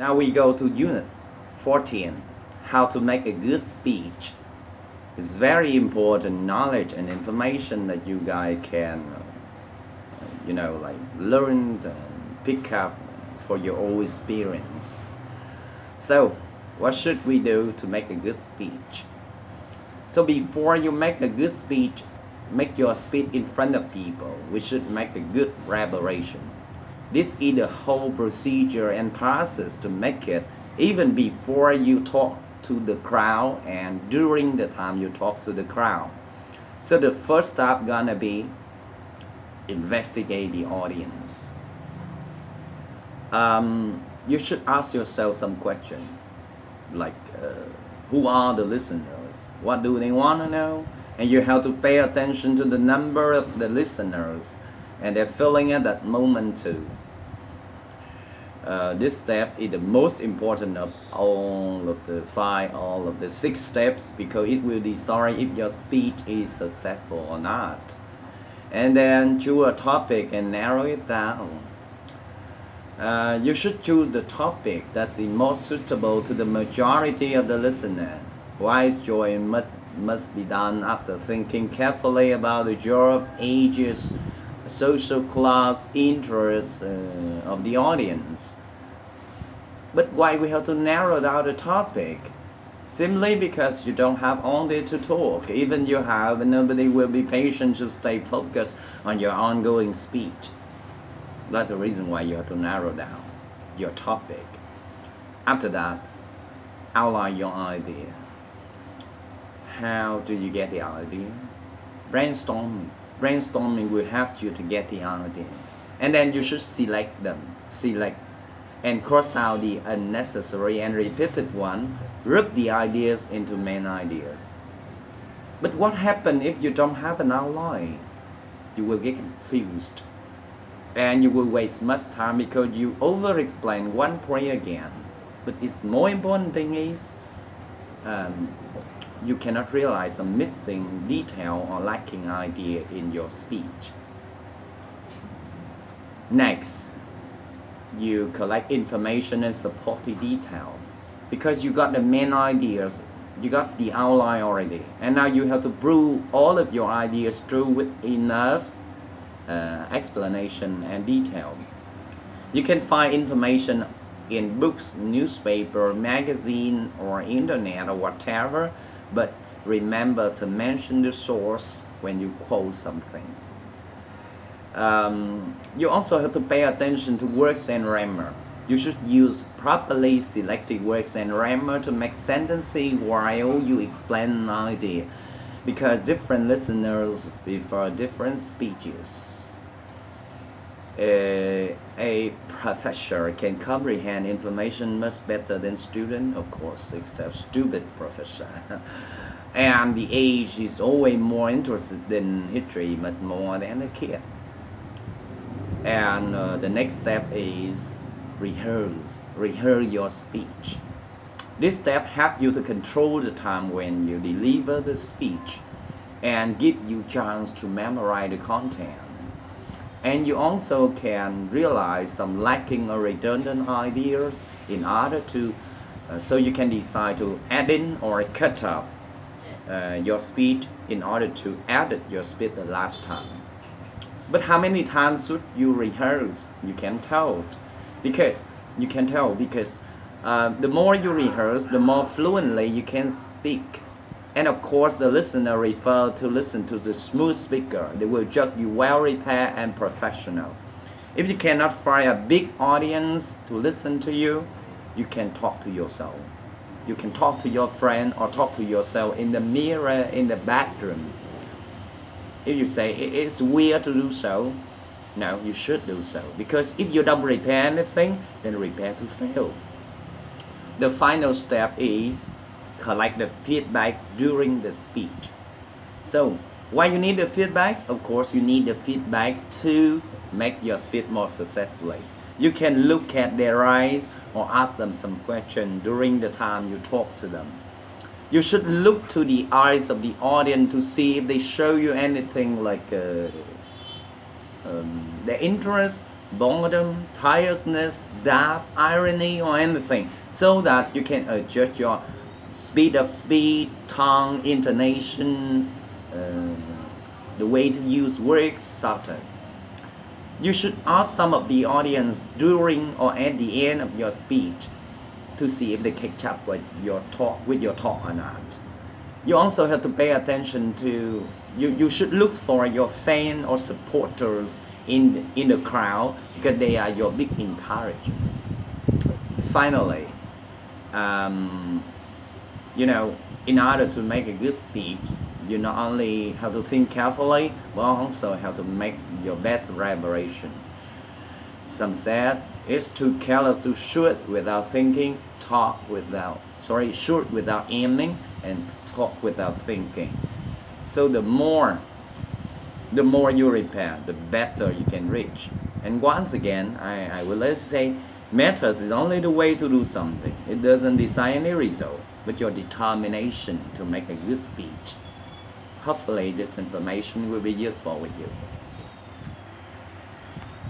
Now we go to unit 14, how to make a good speech. It's very important knowledge and information that you guys can, learn and pick up for your own experience. So, what should we do to make a good speech? So before you make a good speech, make your speech in front of people. We should make a good preparation. This is the whole procedure and process to make it even before you talk to the crowd and during the time you talk to the crowd. So the first step gonna be investigate the audience. You should ask yourself some question like who are the listeners? What do they want to know? And you have to pay attention to the number of the listeners and their feeling at that moment too. This step is the most important of all of the 6 steps, because it will decide if your speech is successful or not. And then choose a topic and narrow it down. You should choose the topic that's the most suitable to the majority of the listener. Wise joy must be done after thinking carefully about the job, ages, social class, interest of the audience. But why we have to narrow down the topic? Simply because you don't have all day to talk. Even you have, nobody will be patient to stay focused on your ongoing speech. That's the reason why you have to narrow down your topic. After that, outline your idea. How do you get the idea? Brainstorming. Brainstorming will help you to get the idea. And then you should select and cross out the unnecessary and repeated one. Group the ideas into main ideas. But what happens if you don't have an outline? You will get confused. And you will waste much time because you over-explain one point again. But its more important thing is you cannot realize a missing detail or lacking idea in your speech. Next, you collect information and support the detail, because you got the main ideas, you got the outline already, and now you have to brew all of your ideas through with enough explanation and detail. You can find information in books, newspaper, magazine, or internet or whatever, but remember to mention the source when you quote something. You also have to pay attention to words and grammar. You should use properly selected words and grammar to make sentences while you explain an idea, because different listeners prefer different speeches. A professor can comprehend information much better than student, of course, except stupid professor. And the age is always more interested in history much more than a kid. And the next step is rehearse your speech. This step helps you to control the time when you deliver the speech and give you chance to memorize the content. And you also can realize some lacking or redundant ideas in order to so you can decide to add in or cut out your speech in order to edit your speech the last time. But how many times should you rehearse? You can tell because the more you rehearse, the more fluently you can speak. And of course, the listener refer to listen to the smooth speaker. They will judge you well prepared and professional. If you cannot find a big audience to listen to you, you can talk to yourself. You can talk to your friend or talk to yourself in the mirror in the bathroom. If you say it's weird to do so, no, you should do so. Because if you don't prepare anything, then prepare to fail. The final step is collect the feedback during the speech. So, why you need the feedback? Of course, you need the feedback to make your speech more successfully. You can look at their eyes or ask them some question during the time you talk to them. You should look to the eyes of the audience to see if they show you anything like their interest boredom, tiredness, doubt, irony, or anything, so that you can adjust your speed of speech, tongue, intonation, the way to use words, subtle. You should ask some of the audience during or at the end of your speech to see if they catch up with your talk or not. You also have to pay attention to you should look for your fans or supporters in the crowd because they are your big encouragement. Finally, um, in order to make a good speech, you not only have to think carefully, but also have to make your best preparation. Some said it's too careless to shoot without thinking, shoot without aiming, and talk without thinking. So the more you prepare, the better you can reach. And once again, I will let's say methods is only the way to do something. It doesn't decide any result, but your determination to make a good speech. Hopefully this information will be useful with you.